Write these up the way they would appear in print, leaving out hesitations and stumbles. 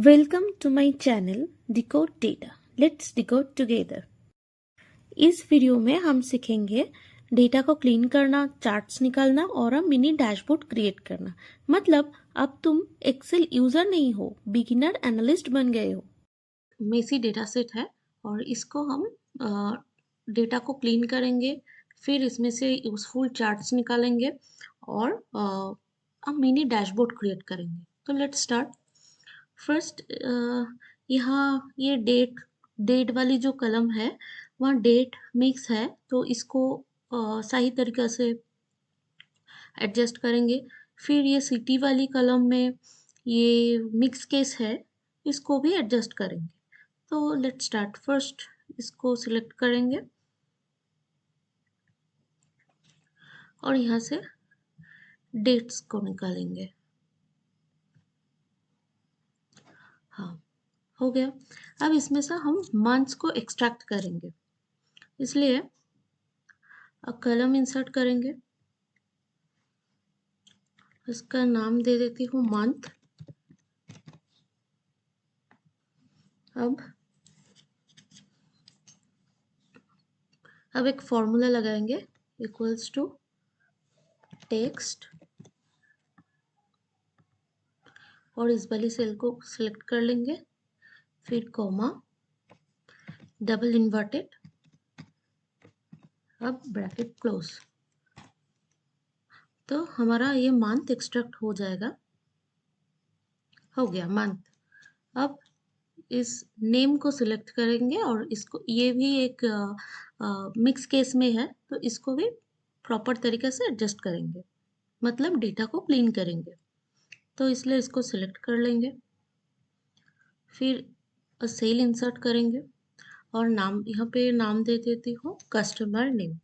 Welcome to my channel Decode Data. Let's decode together. इस video में हम सीखेंगे डेटा को क्लीन करना, चार्ट्स निकालना और मिनी डैशबोर्ड क्रिएट करना। मतलब अब तुम एक्सेल यूजर नहीं हो, बिगिनर एनालिस्ट बन गए हो। मेसी डेटा सेट है और इसको हम डेटा को क्लीन करेंगे, फिर इसमें से यूजफुल चार्ट्स निकालेंगे और हम मिनी डैशबोर्ड क्रिएट करेंगे। तो लेट्स स्टार्ट। फर्स्ट यहाँ ये डेट वाली जो कलम है वहाँ डेट मिक्स है, तो इसको सही तरीके से एडजस्ट करेंगे। फिर ये सिटी वाली कलम में ये मिक्स केस है, इसको भी एडजस्ट करेंगे। तो लेट्स स्टार्ट। फर्स्ट इसको सिलेक्ट करेंगे और यहाँ से डेट्स को निकालेंगे। हाँ, हो गया। अब इसमें से हम मंथ्स को एक्सट्रैक्ट करेंगे, इसलिए कलम इंसर्ट करेंगे। इसका नाम दे देती हूँ मंथ। अब एक फॉर्मूला लगाएंगे, इक्वल्स टू टेक्स्ट, और इस वाली सेल को सिलेक्ट कर लेंगे, फिर कॉमा, डबल इन्वर्टेड, अब ब्रैकेट क्लोज। तो हमारा ये मंथ एक्सट्रैक्ट हो जाएगा। हो गया मंथ। अब इस नेम को सिलेक्ट करेंगे और इसको, ये भी एक मिक्स केस में है, तो इसको भी प्रॉपर तरीके से एडजस्ट करेंगे, मतलब डेटा को क्लीन करेंगे। तो इसलिए इसको सिलेक्ट कर लेंगे, फिर सेल इंसर्ट करेंगे और नाम, यहाँ पे नाम दे देती हूँ कस्टमर नेम।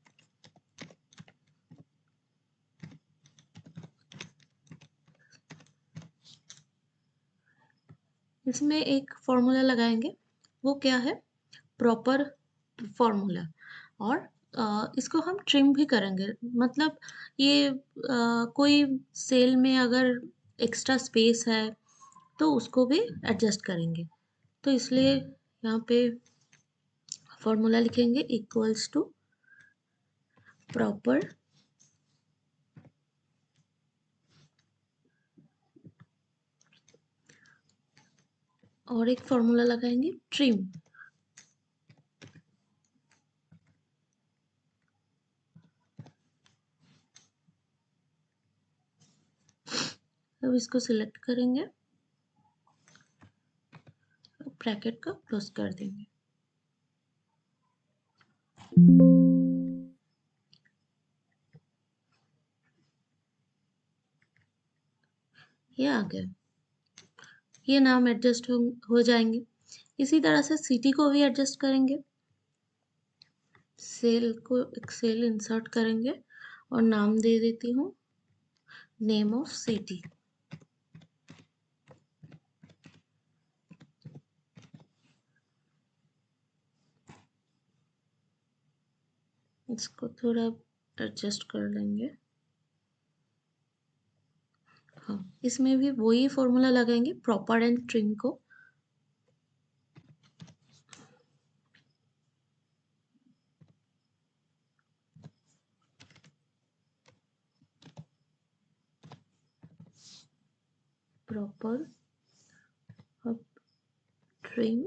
इसमें एक फॉर्मूला लगाएंगे, वो क्या है, प्रॉपर फॉर्मूला। और इसको हम ट्रिम भी करेंगे, मतलब ये कोई सेल में अगर एक्स्ट्रा स्पेस है तो उसको भी एडजस्ट करेंगे। तो इसलिए यहाँ पे फॉर्मूला लिखेंगे, इक्वल्स टू प्रॉपर और एक फॉर्मूला लगाएंगे ट्रिम। अब इसको सिलेक्ट करेंगे, ब्रैकेट को क्लोज कर देंगे। ये आ गया। ये नाम एडजस्ट हो जाएंगे। इसी तरह से सिटी को भी एडजस्ट करेंगे। सेल को एक सेल इंसर्ट करेंगे और नाम दे देती हूँ नेम ऑफ सिटी। इसको थोड़ा एडजस्ट कर लेंगे। हाँ, इसमें भी वही फॉर्मूला लगाएंगे, प्रॉपर एंड ट्रिम को। प्रॉपर, अब ट्रिम,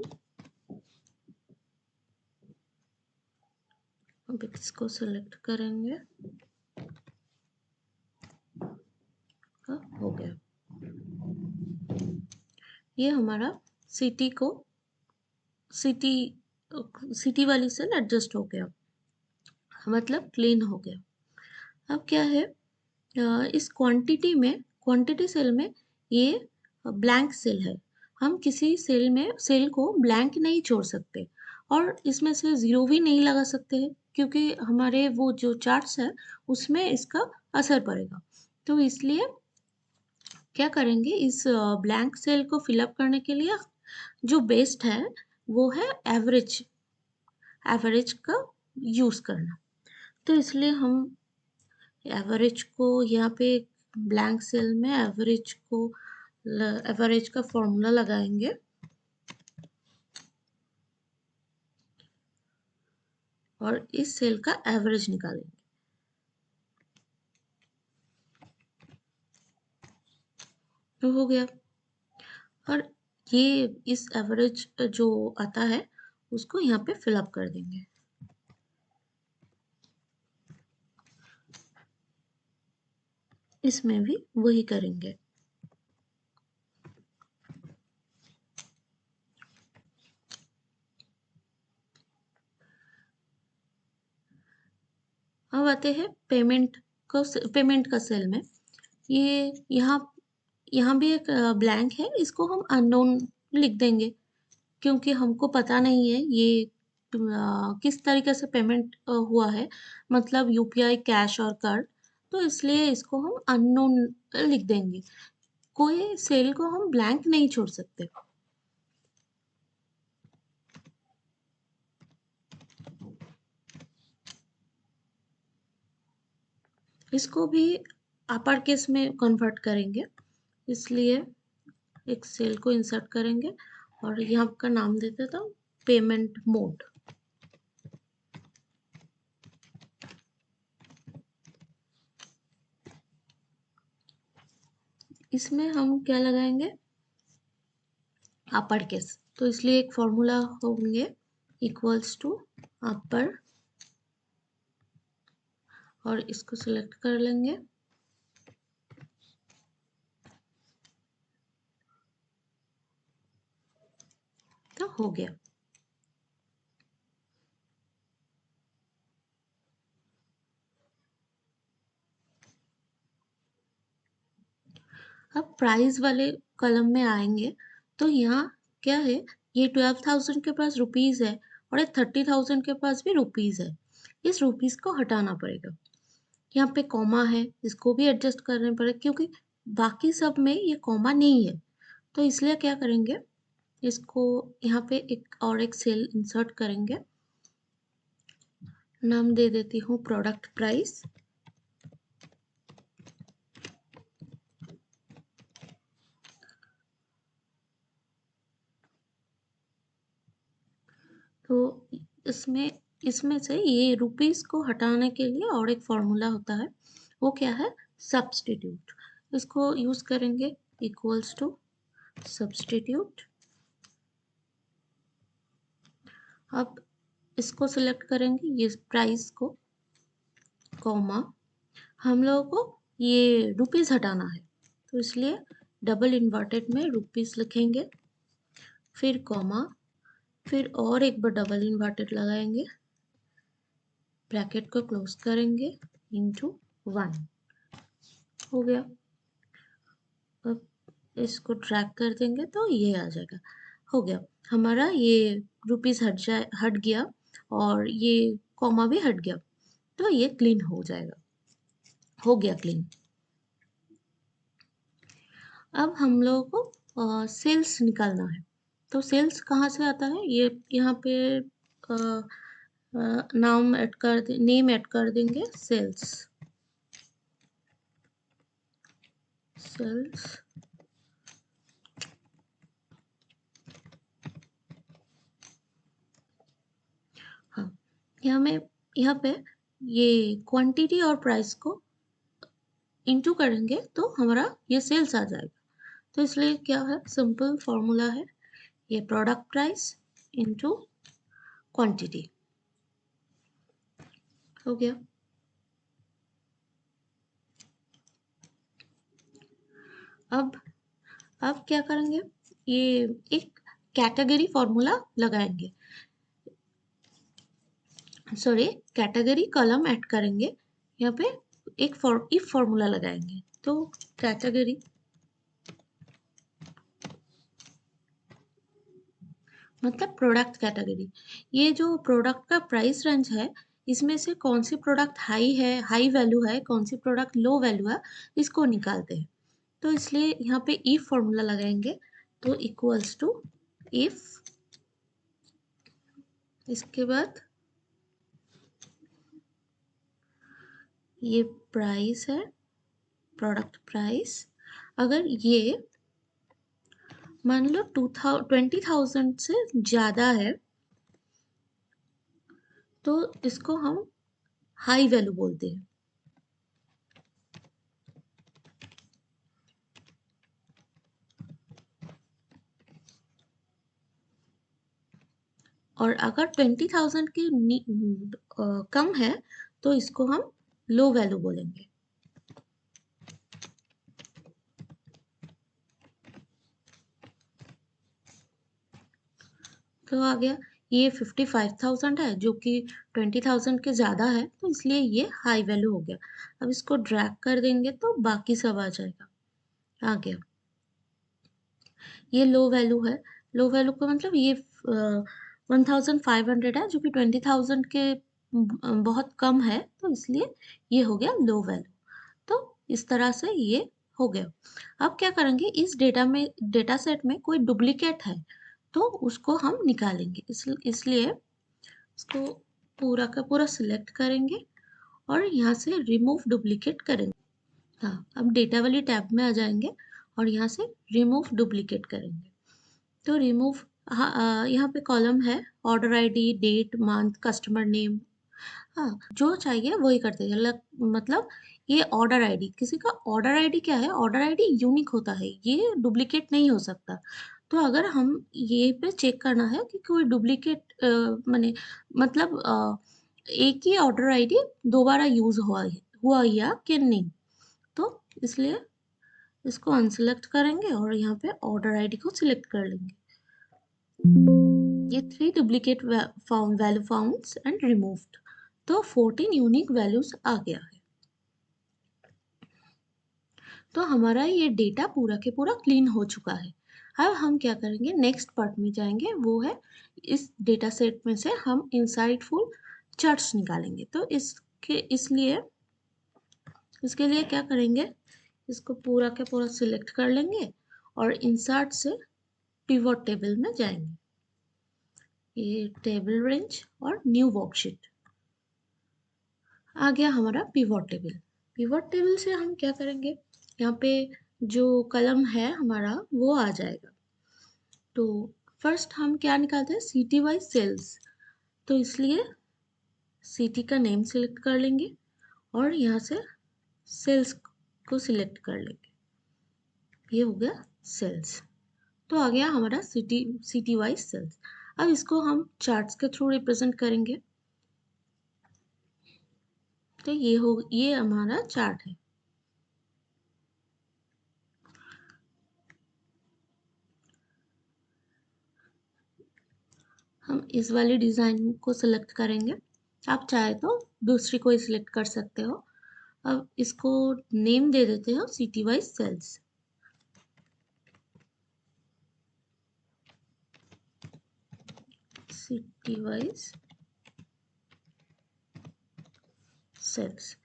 अब इसको सेलेक्ट करेंगे। हाँ, हो गया। ये हमारा सिटी को, सिटी वाली सेल एडजस्ट हो गया, मतलब क्लीन हो गया। अब क्या है, इस क्वांटिटी सेल में ये ब्लैंक सेल है। हम किसी सेल को ब्लैंक नहीं छोड़ सकते और इसमें से ज़ीरो भी नहीं लगा सकते हैं, क्योंकि हमारे वो जो चार्ट्स है उसमें इसका असर पड़ेगा। तो इसलिए क्या करेंगे, इस ब्लैंक सेल को फिलअप करने के लिए जो बेस्ट है वो है एवरेज का यूज़ करना। तो इसलिए हम एवरेज को यहाँ पे ब्लैंक सेल में एवरेज को एवरेज का फॉर्मूला लगाएंगे और इस सेल का एवरेज निकालेंगे। तो हो गया। और ये इस एवरेज जो आता है उसको यहाँ पे फिलअप कर देंगे। इसमें भी वही करेंगे। अब आते हैं पेमेंट का सेल में। ये यहाँ भी एक ब्लैंक है, इसको हम अननोन लिख देंगे क्योंकि हमको पता नहीं है ये किस तरीके से पेमेंट हुआ है, मतलब यूपीआई, कैश और कार्ड। तो इसलिए इसको हम अननोन लिख देंगे। कोई सेल को हम ब्लैंक नहीं छोड़ सकते। इसको भी अपर केस में कन्वर्ट करेंगे, इसलिए एक सेल को इंसर्ट करेंगे और यहाँ का नाम दे देता हूँ पेमेंट मोड। इसमें हम क्या लगाएंगे, अपर केस, तो इसलिए एक फॉर्मूला होंगे इक्वल्स टू अपर, और इसको सिलेक्ट कर लेंगे। तो हो गया। अब प्राइस वाले कॉलम में आएंगे तो यहाँ क्या है, ये 12,000 के पास रुपीज है और ये 30,000 के पास भी रुपीज है। इस रुपीज को हटाना पड़ेगा। यहाँ पे कॉमा है, इसको भी एडजस्ट करने पड़ेगा क्योंकि बाकी सब में ये कॉमा नहीं है। तो इसलिए क्या करेंगे, इसको यहाँ पे एक सेल इंसर्ट करेंगे। नाम दे देती हूँ प्रोडक्ट प्राइस। तो इसमें इसमें से ये रुपीस को हटाने के लिए और एक फॉर्मूला होता है, वो क्या है, सब्स्टिट्यूट। इसको यूज करेंगे इक्वल्स टू सब्स्टिट्यूट। अब इसको सिलेक्ट करेंगे, ये प्राइस को, कॉमा, हम लोगों को ये रुपीस हटाना है तो इसलिए डबल इन्वर्टेड में रुपीस लिखेंगे, फिर कॉमा, फिर और एक बार डबल इन्वर्टेड लगाएंगे, ब्रैकेट को क्लोज करेंगे, इंटू 1। हो गया। अब इसको ड्रैग कर देंगे तो ये आ जाएगा। हो गया, हमारा ये रुपीस हट गया और ये कॉमा भी हट गया। तो ये क्लीन हो जाएगा। हो गया क्लीन। अब हम लोगों को सेल्स निकालना है। तो सेल्स कहाँ से आता है, ये यहाँ पे नेम ऐड कर देंगे सेल्स। हाँ, यहाँ पे ये क्वांटिटी और प्राइस को इंटू करेंगे तो हमारा ये सेल्स आ जाएगा। तो इसलिए क्या है, सिंपल फॉर्मूला है, ये प्रोडक्ट प्राइस इंटू क्वांटिटी। हो गया। अब क्या करेंगे, ये एक कैटेगरी फॉर्मूला लगाएंगे, सॉरी, कैटेगरी कॉलम ऐड करेंगे। यहाँ पे एक इफ फॉर्मूला लगाएंगे। तो कैटेगरी मतलब प्रोडक्ट कैटेगरी। ये जो प्रोडक्ट का प्राइस रेंज है, इसमें से कौन सी प्रोडक्ट हाई वैल्यू है, कौन सी प्रोडक्ट लो वैल्यू है, इसको निकालते हैं। तो इसलिए यहाँ पे इफ फॉर्मूला लगाएंगे। तो इक्वल्स टू इफ, इसके बाद ये प्राइस है, प्रोडक्ट प्राइस, अगर ये मान लो 20,000 से ज़्यादा है तो इसको हम हाई वैल्यू बोलते हैं। और अगर 20,000 के कम है तो इसको हम लो वैल्यू बोलेंगे। तो आ गया, ये 55,000 है जो कि 20,000 के ज़्यादा है तो इसलिए ये हाई वैल्यू हो गया। अब इसको ड्रैग कर देंगे तो बाकी सब आ जाएगा। आ गया, ये लो वैल्यू है। लो वैल्यू का मतलब ये 1,500 है जो कि 20,000 के बहुत कम है तो इसलिए ये हो गया लो वैल्यू। तो इस तरह से ये हो गया। अब क्या करेंगे, इस डेटा सेट में कोई डुप्लीकेट है तो उसको हम निकालेंगे। इसलिए इसको पूरा का पूरा सिलेक्ट करेंगे और यहाँ से रिमूव डुप्लीकेट करेंगे। हाँ, अब डेटा वाली टैब में आ जाएंगे और यहाँ से रिमूव डुप्लीकेट करेंगे। तो रिमूव, हाँ, यहाँ पे कॉलम है order ID, date, month, customer name. हाँ, जो चाहिए वही करते हैं। मतलब ये ऑर्डर आईडी, किसी का ऑर्डर आईडी क्या है, ऑर्डर आईडी यूनिक होता है, ये डुप्लीकेट नहीं हो सकता। तो अगर हम ये पे चेक करना है कि कोई डुप्लीकेट माने मतलब एक ही ऑर्डर आईडी दोबारा यूज हुआ या कि नहीं, तो इसलिए इसको अनसिलेक्ट करेंगे और यहाँ पे ऑर्डर आईडी को सिलेक्ट कर लेंगे। ये 3 duplicate value founts and removed, तो 14 यूनिक वैल्यूज आ गया है। तो हमारा ये डेटा पूरा के पूरा क्लीन हो चुका है। अब हम क्या करेंगे, नेक्स्ट पार्ट में जाएंगे, वो है इस डेटा सेट में से हम इंसाइटफुल चार्ट्स निकालेंगे। तो इसके लिए क्या करेंगे, इसको पूरा के पूरा सिलेक्ट कर लेंगे और इंसर्ट से पिवट टेबल में जाएंगे। ये टेबल रेंज और न्यू वर्कशीट आ गया हमारा पिवट टेबल। पिवट टेबल से हम क्या करेंगे, यहाँ पे जो कलम है हमारा वो आ जाएगा। तो फर्स्ट हम क्या निकालते हैं, सिटी वाइज सेल्स। तो इसलिए सिटी का नेम सिलेक्ट कर लेंगे और यहाँ से सेल्स को सिलेक्ट कर लेंगे। ये हो गया सेल्स। तो आ गया हमारा सिटी वाइज सेल्स। अब इसको हम चार्ट्स के थ्रू रिप्रेजेंट करेंगे। तो ये हमारा चार्ट है। हम इस वाली डिज़ाइन को सिलेक्ट करेंगे, आप चाहे तो दूसरी कोई सिलेक्ट कर सकते हो। अब इसको नेम दे देते हो city wise sales. City wise sales.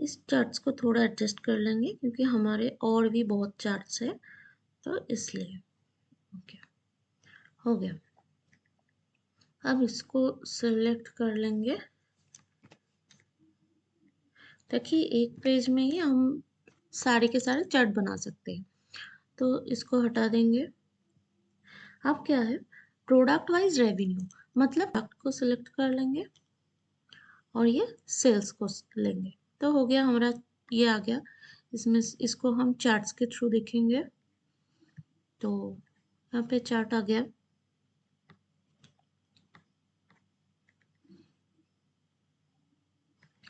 इस चार्ट्स को थोड़ा एडजस्ट कर लेंगे क्योंकि हमारे और भी बहुत चार्ट्स है तो इसलिए। ओके, हो गया। अब इसको सेलेक्ट कर लेंगे ताकि एक पेज में ही हम सारे के सारे चार्ट बना सकते हैं। तो इसको हटा देंगे। अब क्या है, प्रोडक्ट वाइज रेवेन्यू, मतलब प्रोडक्ट को सिलेक्ट कर लेंगे और ये सेल्स को लेंगे। तो हो गया हमारा, ये आ गया। इसमें इसको हम चार्ट्स के थ्रू देखेंगे। तो यहाँ पे चार्ट आ गया।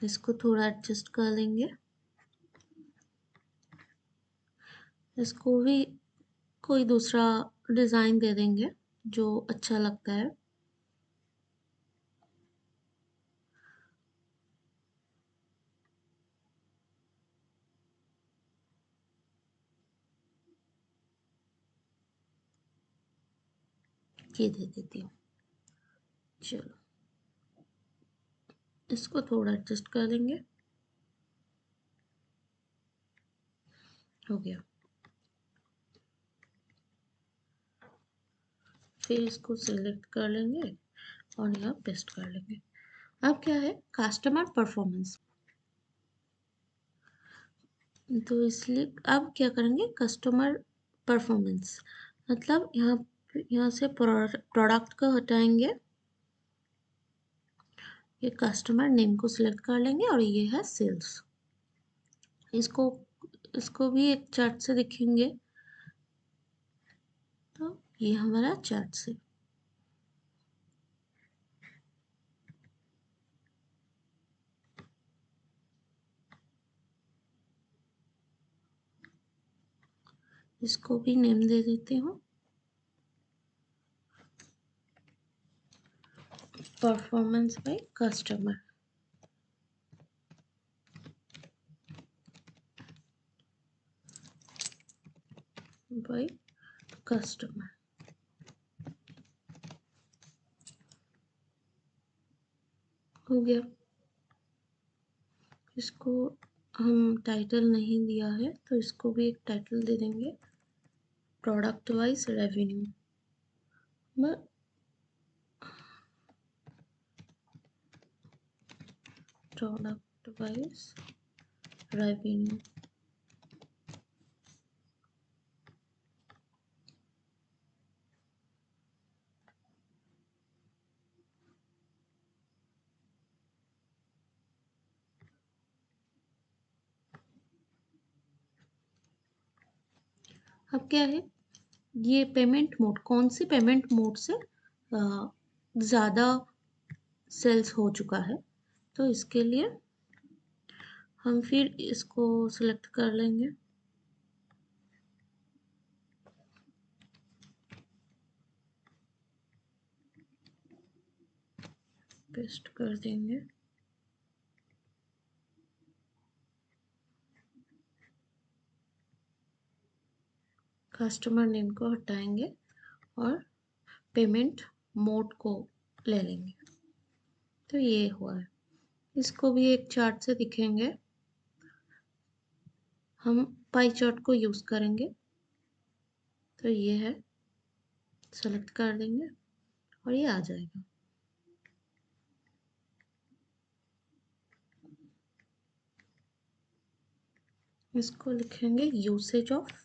इसको थोड़ा एडजस्ट कर लेंगे। इसको भी कोई दूसरा डिज़ाइन दे देंगे जो अच्छा लगता है। ये दे देती हूँ। चलो, इसको थोड़ा एडजस्ट कर लेंगे। हो गया। फिर इसको सिलेक्ट कर लेंगे और यहाँ पेस्ट कर लेंगे। अब क्या है, कस्टमर परफॉर्मेंस। तो इसलिए अब क्या करेंगे, कस्टमर परफॉर्मेंस। मतलब यहाँ से प्रोडक्ट को हटाएंगे, ये कस्टमर नेम को सिलेक्ट कर लेंगे और ये है सेल्स। इसको इसको भी एक चार्ट से दिखेंगे, तो ये हमारा चार्ट से। इसको भी नेम दे देती हूँ, performance by customer. By customer हो गया। इसको हम टाइटल नहीं दिया है तो इसको भी एक टाइटल दे देंगे, product wise revenue. Product wise revenue. अब क्या है, ये पेमेंट मोड, कौन सी पेमेंट मोड से ज़्यादा सेल्स हो चुका है, तो इसके लिए हम फिर इसको सिलेक्ट कर लेंगे, पेस्ट कर देंगे। कस्टमर नेम को हटाएंगे और पेमेंट मोड को ले लेंगे, तो ये हुआ है। इसको भी एक चार्ट से दिखेंगे, हम पाई चार्ट को यूज़ करेंगे, तो ये है, सेलेक्ट कर देंगे और ये आ जाएगा। इसको लिखेंगे यूसेज ऑफ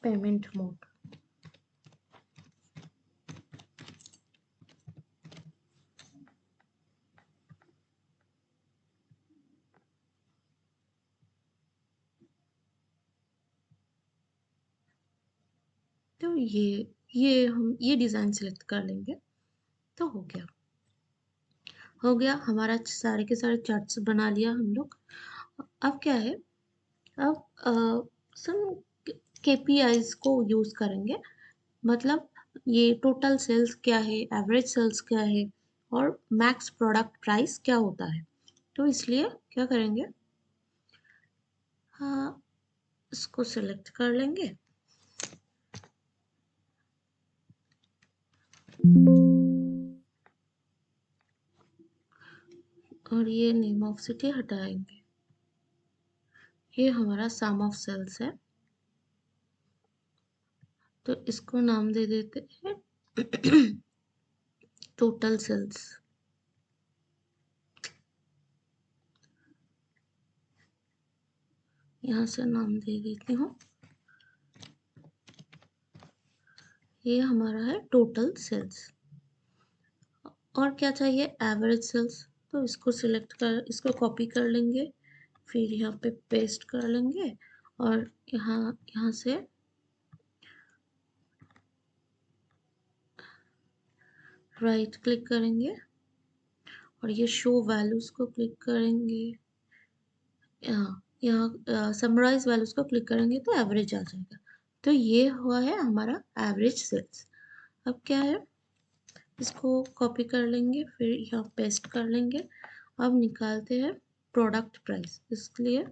पेमेंट मोड। तो ये हम ये डिज़ाइन सेलेक्ट कर लेंगे, तो हो गया हमारा सारे के सारे चार्ट्स बना लिया हम लोग। अब क्या है, अब सम केपीआईज को यूज़ करेंगे, मतलब ये टोटल सेल्स क्या है, एवरेज सेल्स क्या है और मैक्स प्रोडक्ट प्राइस क्या होता है। तो इसलिए क्या करेंगे, हाँ, इसको सिलेक्ट कर लेंगे, और ये नेम ऑफ सिटी हटाएंगे। ये हमारा सम ऑफ सेल्स है, तो इसको नाम दे देते हैं टोटल सेल्स। यहाँ से नाम दे देती हूँ, ये हमारा है टोटल सेल्स। और क्या चाहिए, एवरेज सेल्स, तो इसको सिलेक्ट कर, इसको कॉपी कर लेंगे, फिर यहाँ पे पेस्ट कर लेंगे और यहाँ से राइट क्लिक करेंगे और ये शो वैल्यूज को क्लिक करेंगे, यहाँ समराइज वैल्यूज को क्लिक करेंगे तो एवरेज आ जाएगा। तो ये हुआ है हमारा एवरेज सेल्स। अब क्या है, इसको कॉपी कर लेंगे, फिर यहाँ पेस्ट कर लेंगे। अब निकालते हैं प्रोडक्ट प्राइस, इसलिए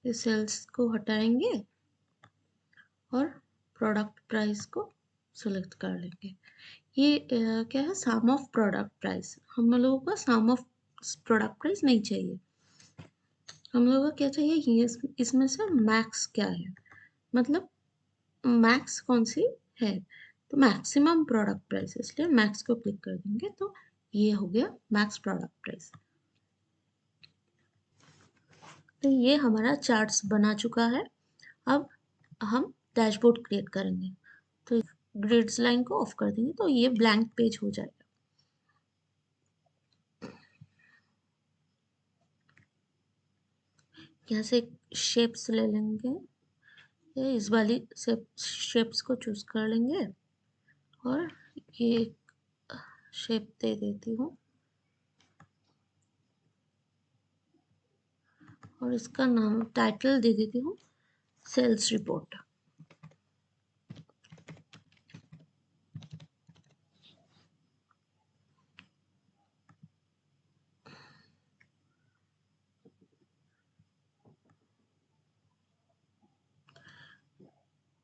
इस सेल्स को हटाएंगे और प्रोडक्ट प्राइस को सेलेक्ट कर लेंगे। ये क्या है, सम ऑफ प्रोडक्ट प्राइस। हम लोगों को सम ऑफ प्रोडक्ट प्राइस नहीं चाहिए, हम लोगों को क्या चाहिए, ये इसमें से मैक्स क्या है, मतलब मैक्स कौन सी है, तो मैक्सिमम प्रोडक्ट प्राइस, इसलिए मैक्स को क्लिक कर देंगे, तो ये हो गया मैक्स प्रोडक्ट प्राइस। तो ये हमारा चार्ट्स बना चुका है। अब हम डैशबोर्ड क्रिएट करेंगे, तो ग्रिड्स लाइन को ऑफ कर देंगे तो ये ब्लैंक पेज हो जाएगा। यहाँ से शेप्स ले लेंगे, इस वाली शेप्स को चूज कर लेंगे और ये शेप दे देती हूँ और इसका नाम टाइटल दे देती हूँ सेल्स रिपोर्ट।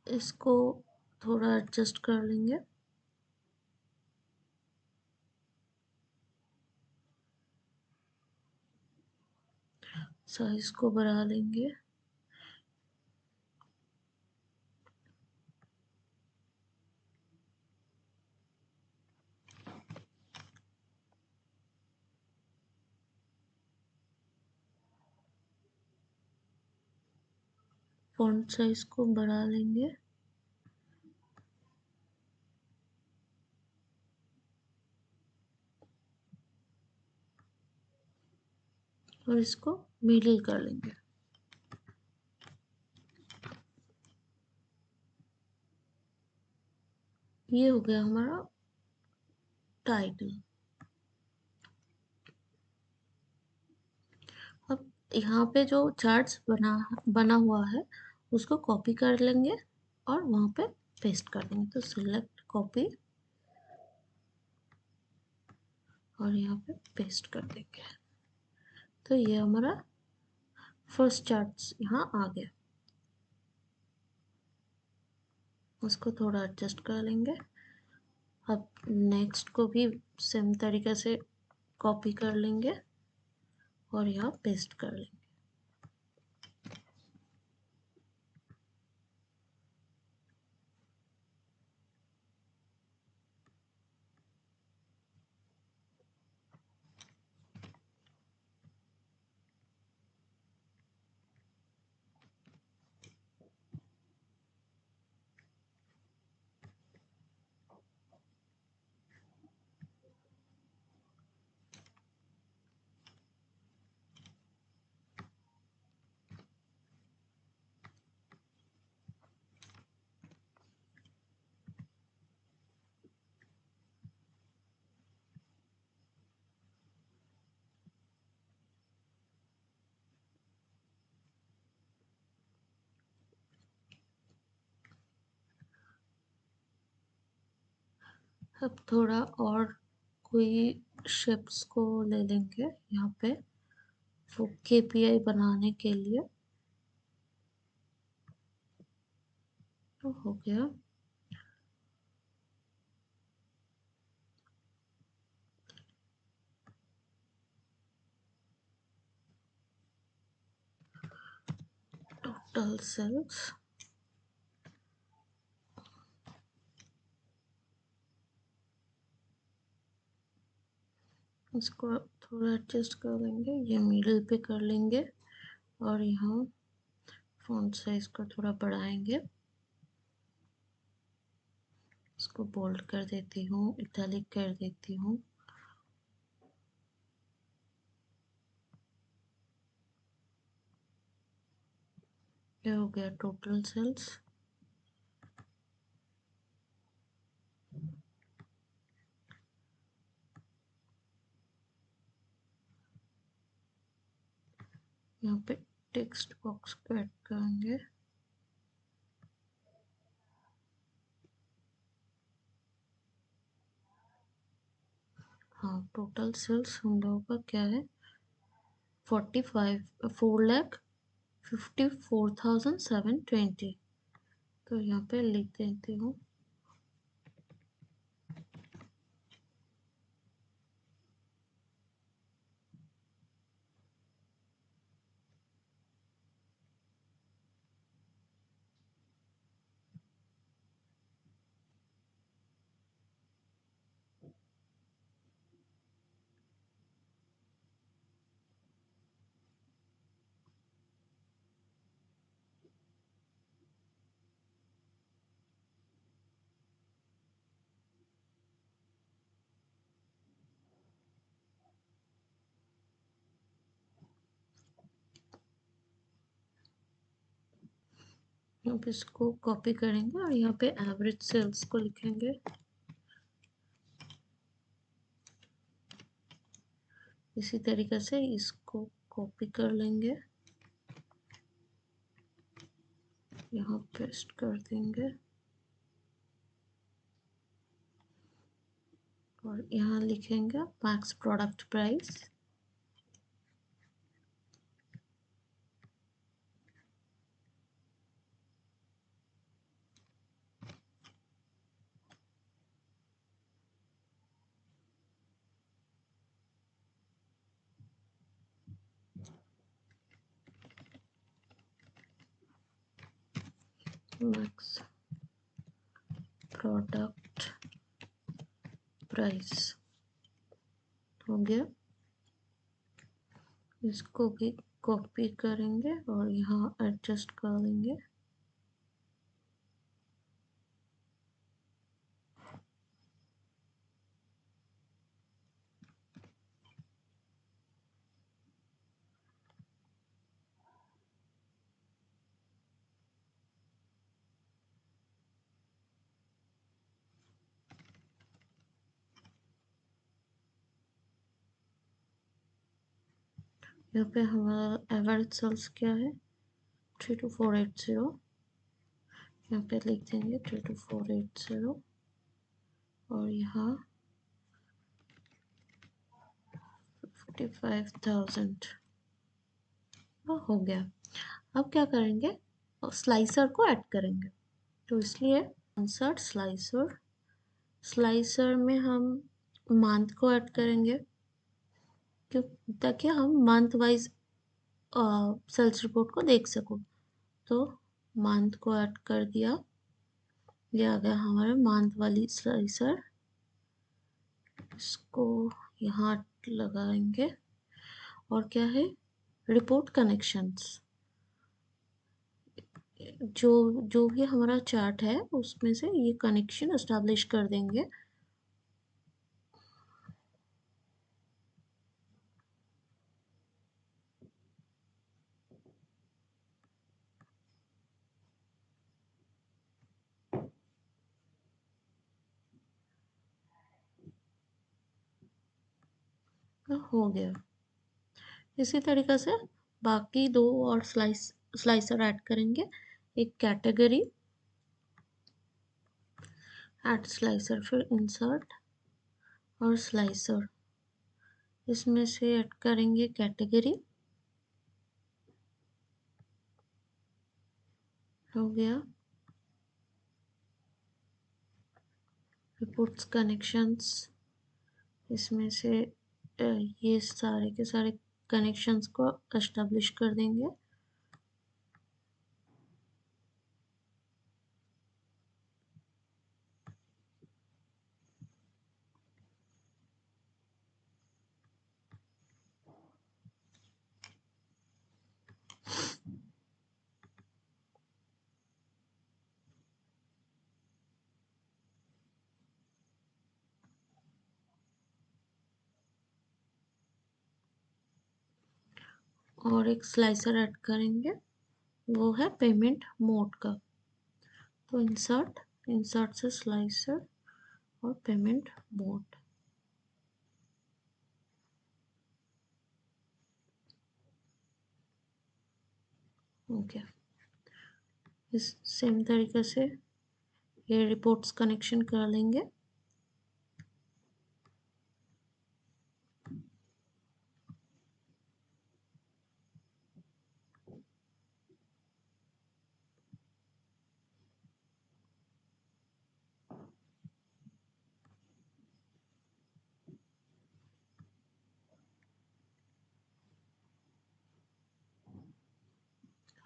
इसको थोड़ा एडजस्ट कर लेंगे। साइज को बढ़ा लेंगे। फॉन्ट साइज को बढ़ा लेंगे। और इसको मिडिल कर लेंगे। ये हो गया हमारा टाइटल। अब यहाँ पे जो चार्ट्स बना हुआ है उसको कॉपी कर लेंगे और वहाँ पे पेस्ट कर देंगे। तो सिलेक्ट कॉपी और यहाँ पे पेस्ट कर देंगे। तो ये हमारा फर्स्ट चार्ट्स यहाँ आ गया। उसको थोड़ा एडजस्ट कर लेंगे। अब नेक्स्ट को भी सेम तरीके से कॉपी कर लेंगे और यहाँ पेस्ट कर लेंगे। अब थोड़ा और कोई शेप्स को ले लेंगे यहाँ पे वो केपीआई बनाने के लिए। तो हो गया। टोटल सेल्स, इसको थोड़ा एडजस्ट कर लेंगे, ये मिडिल पे कर लेंगे और यहाँ फॉन्ट साइज को थोड़ा बढ़ाएंगे। इसको बोल्ड कर देती हूँ, इटैलिक कर देती हूँ। ये हो गया टोटल सेल्स। यहाँ पे टेक्स्ट बॉक्स को ऐड करेंगे। हाँ, टोटल सेल्स हम लोगों का क्या है 4,54,720। तो यहाँ पे लिख देती हूँ अब इसको कॉपी करेंगे और यहाँ पे एवरेज सेल्स को लिखेंगे। इसी तरीके से इसको कॉपी कर लेंगे, यहाँ पेस्ट कर देंगे और यहाँ लिखेंगे max product price. Max product price हो गया। इसको भी कॉपी करेंगे और यहाँ एडजस्ट कर लेंगे। यहाँ पे हमारा एवरेज सेल्स क्या है, 32480। यहाँ पे लिख देंगे 32480 और यहाँ 55,000 हो गया। अब क्या करेंगे, स्लाइसर को ऐड करेंगे। तो इसलिए इंसर्ट स्लाइसर, स्लाइसर में हम मंथ को ऐड करेंगे, क्यों, ताकि हम मंथ वाइज सेल्स रिपोर्ट को देख सको। तो मंथ को ऐड कर दिया, ये आ गया हमारे मंथ वाली स्लाइसर। इसको यहाँ लगाएंगे और क्या है, रिपोर्ट कनेक्शंस। जो जो भी हमारा चार्ट है उसमें से ये कनेक्शन एस्टैब्लिश कर देंगे। हो गया। इसी तरीके से बाकी दो और स्लाइसर ऐड करेंगे। एक कैटेगरी, ऐड स्लाइसर, फिर इंसर्ट और स्लाइसर। इसमें से ऐड करेंगे कैटेगरी, हो गया। रिपोर्ट्स कनेक्शंस, इसमें से ये सारे के सारे कनेक्शंस को एस्टेब्लिश कर देंगे। और एक स्लाइसर ऐड करेंगे, वो है पेमेंट मोड का। तो इंसर्ट, इंसर्ट से स्लाइसर और पेमेंट मोड। ओके, इस सेम तरीके से ये रिपोर्ट्स कनेक्शन कर लेंगे।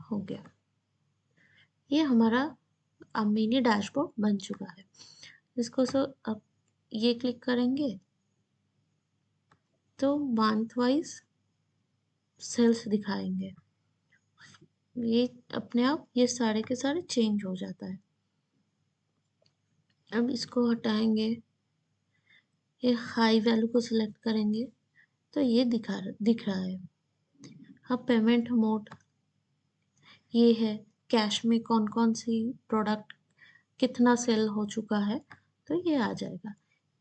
हो गया, ये हमारा मिनी डैशबोर्ड बन चुका है। इसको अब ये क्लिक करेंगे तो मंथ वाइज सेल्स दिखाएंगे। ये अपने आप ये सारे के सारे चेंज हो जाता है। अब इसको हटाएंगे, ये हाई वैल्यू को सिलेक्ट करेंगे तो ये दिख रहा है। अब पेमेंट मोड ये है, कैश में कौन कौन सी प्रोडक्ट कितना सेल हो चुका है, तो ये आ जाएगा।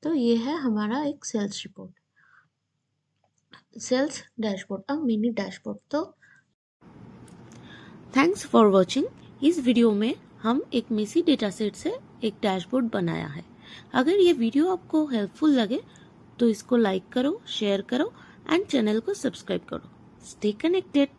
तो ये है हमारा एक सेल्स रिपोर्ट, सेल्स डैशबोर्ड, अब मिनी डैशबोर्ड। तो थैंक्स फॉर वॉचिंग। इस वीडियो में हम एक मेसी डेटा सेट से एक डैशबोर्ड बनाया है। अगर ये वीडियो आपको हेल्पफुल लगे तो इसको लाइक करो, शेयर करो एंड चैनल को सब्सक्राइब करो। Stay connected.